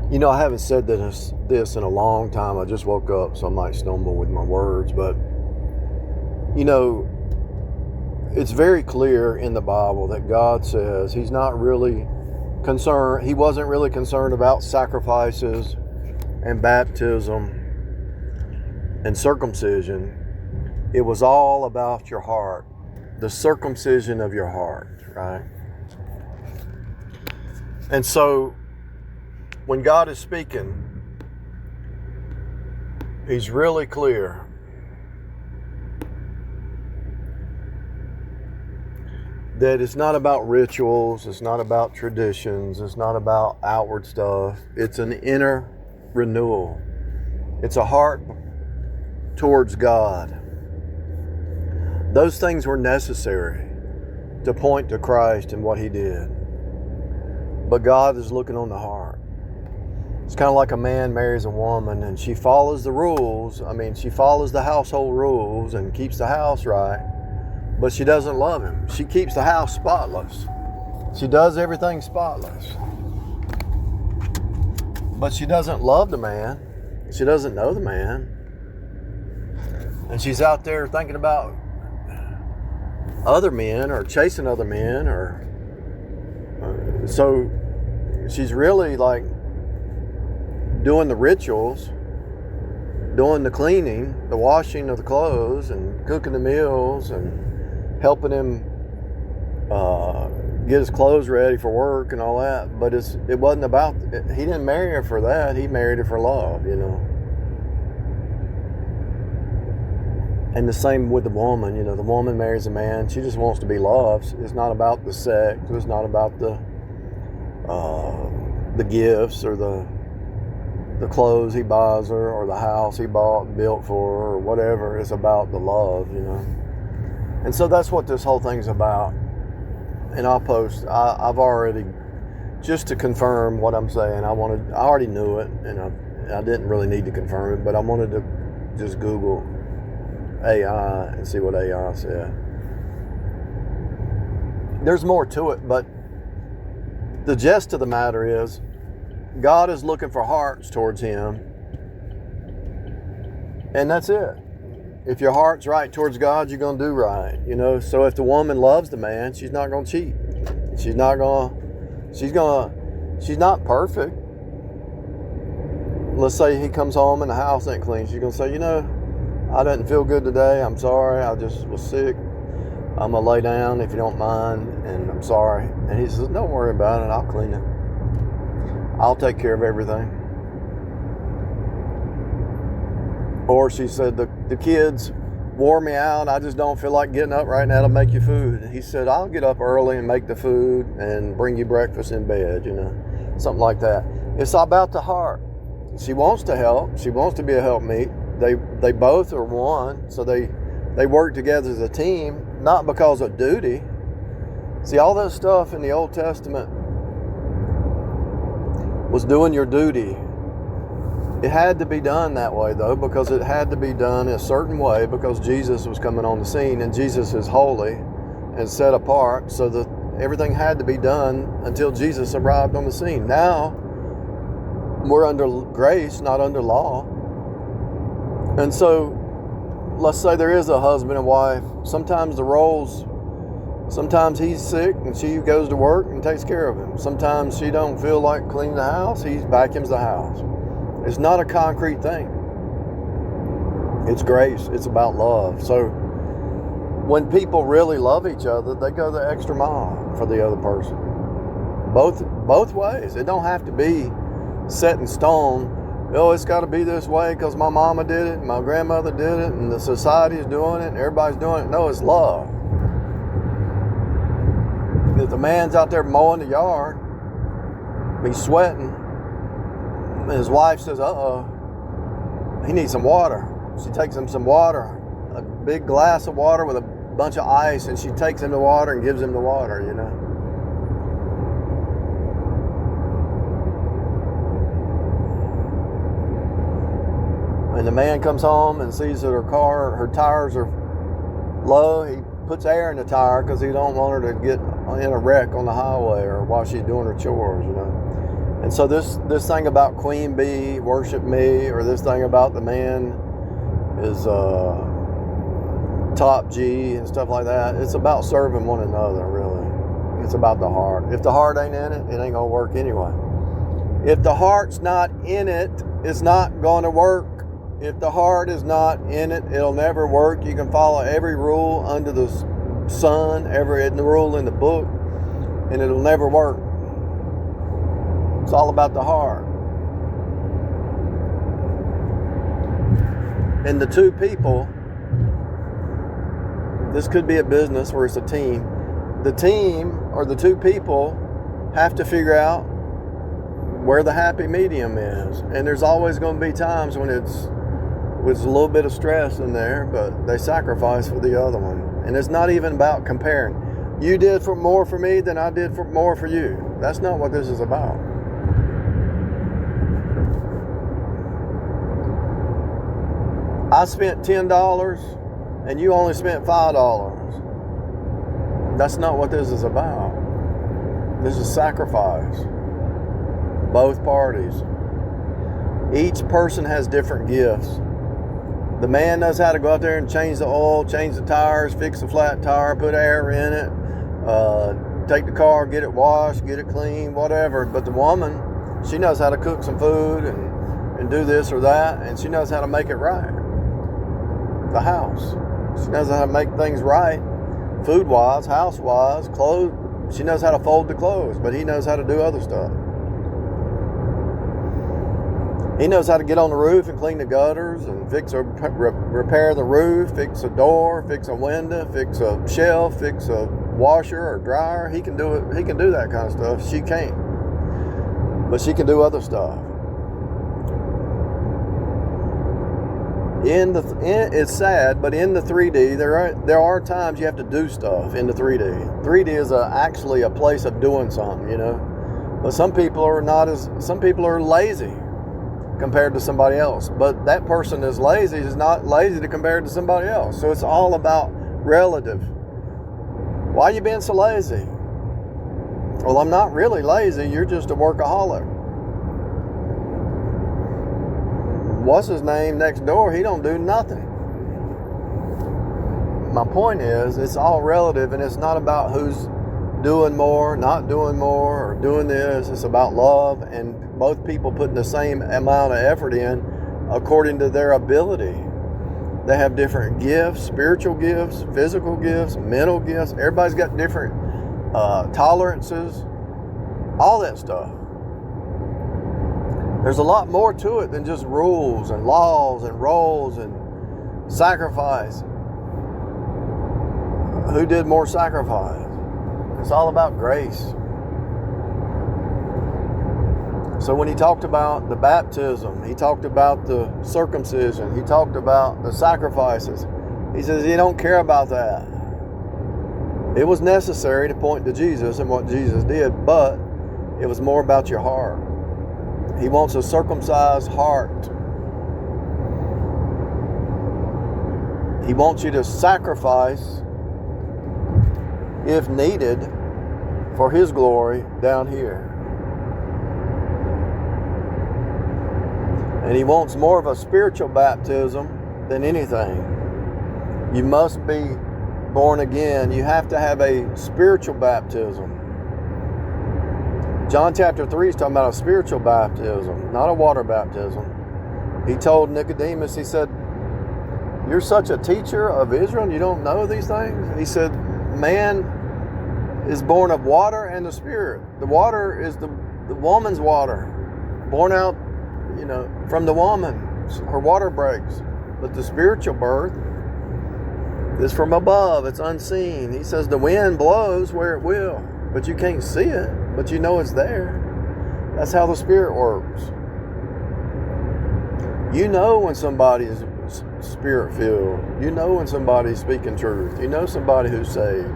You know, I haven't said this in a long time. I just woke up, so I might stumble with my words. But, you know, it's very clear in the Bible that God says He's not really concerned. He wasn't really concerned about sacrifices and baptism and circumcision. It was all about your heart, the circumcision of your heart, right? And so, when God is speaking, He's really clear. That it's not about rituals, it's not about traditions, it's not about outward stuff. It's an inner renewal. It's a heart towards God. Those things were necessary to point to Christ and what He did. But God is looking on the heart. It's kind of like a man marries a woman and she follows the rules. I mean, she follows the household rules and keeps the house right, but she doesn't love him. She keeps the house spotless. She does everything spotless. But she doesn't love the man. She doesn't know the man. And she's out there thinking about other men or chasing other men so she's really like doing the rituals, doing the cleaning, the washing of the clothes and cooking the meals and helping him get his clothes ready for work and all that. But it wasn't about, he didn't marry her for that. He married her for love, you know. And the same with the woman, you know, the woman marries a man. She just wants to be loved. It's not about the sex. It's not about the gifts or the clothes he buys her or the house he bought and built for her or whatever. It's about the love, you know. And so that's what this whole thing's about. And I'll post. I've already, just to confirm what I'm saying. I already knew it, and I didn't really need to confirm it, but I wanted to just Google AI and see what AI said. There's more to it, but the gist of the matter is God is looking for hearts towards Him, and that's it. If your heart's right towards God, you're going to do right, you know. So if the woman loves the man, she's not going to cheat. She's not perfect. Let's say he comes home and the house ain't clean. She's going to say, you know, I didn't feel good today. I'm sorry. I just was sick. I'm going to lay down if you don't mind, and I'm sorry. And he says, don't worry about it. I'll clean it. I'll take care of everything. Or she said, the kids wore me out. I just don't feel like getting up right now to make you food. And he said, I'll get up early and make the food and bring you breakfast in bed, you know, something like that. It's about the heart. She wants to help. She wants to be a helpmeet. They both are one, so they work together as a team, not because of duty. See, all that stuff in the Old Testament was doing your duty. It had to be done that way, though, because it had to be done in a certain way, because Jesus was coming on the scene, and Jesus is holy and set apart, so that everything had to be done until Jesus arrived on the scene. Now, we're under grace, not under law. And so, let's say there is a husband and wife. Sometimes the roles, sometimes he's sick and she goes to work and takes care of him. Sometimes she don't feel like cleaning the house, he vacuums the house. It's not a concrete thing. It's grace. It's about love. So when people really love each other, they go the extra mile for the other person. Both ways. It don't have to be set in stone. Oh, it's got to be this way because my mama did it and my grandmother did it and the society is doing it and everybody's doing it. No, it's love. If the man's out there mowing the yard, he's sweating, and his wife says, he needs some water. She takes him some water, a big glass of water with a bunch of ice, and she takes him the water and gives him the water, you know. And the man comes home and sees that her tires are low. He puts air in the tire because he don't want her to get in a wreck on the highway or while she's doing her chores, you know. And so this thing about queen bee, worship me, or this thing about the man is top G and stuff like that, it's about serving one another, really. It's about the heart. If the heart ain't in it, it ain't going to work anyway. If the heart's not in it, it's not going to work. If the heart is not in it, it'll never work. You can follow every rule under the sun, every rule in the book, and it'll never work. It's all about the heart. And the two people, this could be a business where it's a team. The team or the two people have to figure out where the happy medium is. And there's always going to be times when it's with a little bit of stress in there, but they sacrifice for the other one. And it's not even about comparing. You did more for me than I did more for you. That's not what this is about. I spent $10 and you only spent $5. That's not what this is about. This is sacrifice. Both parties. Each person has different gifts. The man knows how to go out there and change the oil, change the tires, fix a flat tire, put air in it, take the car, get it washed, get it clean, whatever. But the woman, she knows how to cook some food and do this or that, and she knows how to make it right. The house. She knows how to make things right, food-wise, house-wise, clothes. She knows how to fold the clothes, but he knows how to do other stuff. He knows how to get on the roof and clean the gutters and repair the roof, fix a door, fix a window, fix a shelf, fix a washer or dryer. He can do it. He can do that kind of stuff. She can't, but she can do other stuff. It's sad, but in the 3D, there are times you have to do stuff in the 3D. 3D is actually a place of doing something, you know. But some people are lazy compared to somebody else. But that person is not lazy to compare to somebody else. So it's all about relative. Why are you being so lazy? Well, I'm not really lazy. You're just a workaholic. What's his name next door? He don't do nothing. My point is, it's all relative, and it's not about who's doing more, not doing more, or doing this. It's about love and both people putting the same amount of effort in according to their ability. They have different gifts, spiritual gifts, physical gifts, mental gifts. Everybody's got different tolerances, all that stuff. There's a lot more to it than just rules and laws and roles and sacrifice. Who did more sacrifice? It's all about grace. So when he talked about the baptism, he talked about the circumcision, he talked about the sacrifices. He says he don't care about that. It was necessary to point to Jesus and what Jesus did, but it was more about your heart. He wants a circumcised heart. He wants you to sacrifice, if needed, for His glory down here. And He wants more of a spiritual baptism than anything. You must be born again. You have to have a spiritual baptism. John chapter 3 is talking about a spiritual baptism, not a water baptism. He told Nicodemus, he said, "You're such a teacher of Israel and you don't know these things?" He said, "Man is born of water and the Spirit. The water is the woman's water, born out, from the woman. Her water breaks. But the spiritual birth is from above. It's unseen." He says the wind blows where it will, but you can't see it, but you know it's there. That's how the Spirit works. You know when somebody is Spirit-filled. You know when somebody's speaking truth. You know somebody who's saved.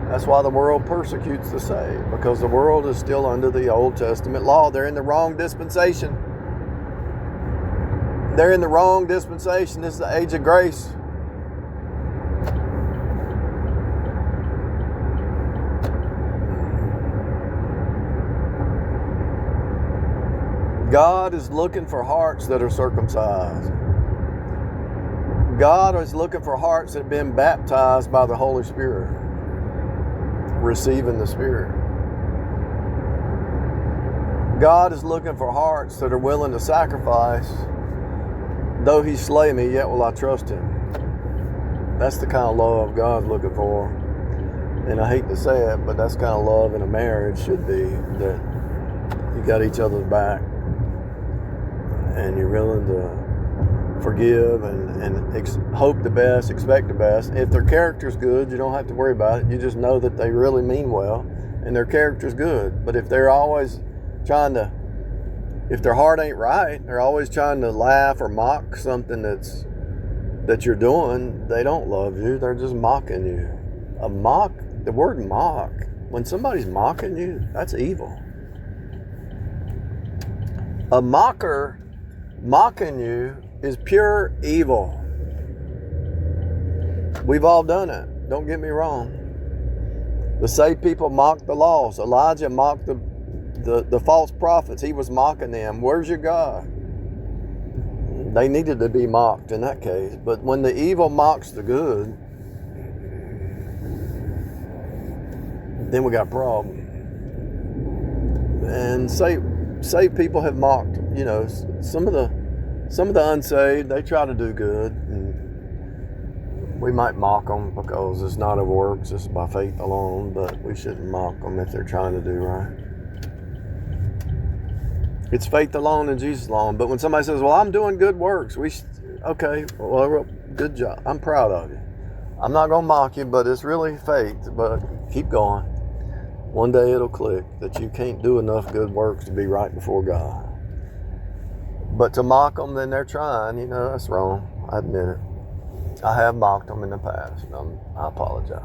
That's why the world persecutes the saved, because the world is still under the Old Testament law. They're in the wrong dispensation. They're in the wrong dispensation. This is the age of grace. God is looking for hearts that are circumcised. God is looking for hearts that have been baptized by the Holy Spirit, receiving the Spirit. God is looking for hearts that are willing to sacrifice. Though he slay me, yet will I trust him. That's the kind of love God's looking for. And I hate to say it, but that's the kind of love in a marriage should be, that you got each other's back and you're willing to forgive and hope the best, expect the best. If their character's good, you don't have to worry about it. You just know that they really mean well and their character's good. But if they're always trying to, if their heart ain't right, they're always trying to laugh or mock something that you're doing, they don't love you. They're just mocking you. The word mock, when somebody's mocking you, that's evil. A mocker mocking you is pure evil. We've all done it. Don't get me wrong. The saved people mocked the laws. Elijah mocked the false prophets. He was mocking them. Where's your God? They needed to be mocked in that case. But when the evil mocks the good, then we got a problem. And saved people have mocked, some of the unsaved. They try to do good, and we might mock them because it's not of works, it's by faith alone, but we shouldn't mock them if they're trying to do right. It's faith alone and Jesus alone. But when somebody says, well, I'm doing good works, okay, well, good job. I'm proud of you. I'm not going to mock you, but it's really faith. But keep going. One day it'll click that you can't do enough good works to be right before God. But to mock them, then they're trying, that's wrong. I admit it. I have mocked them in the past. I apologize.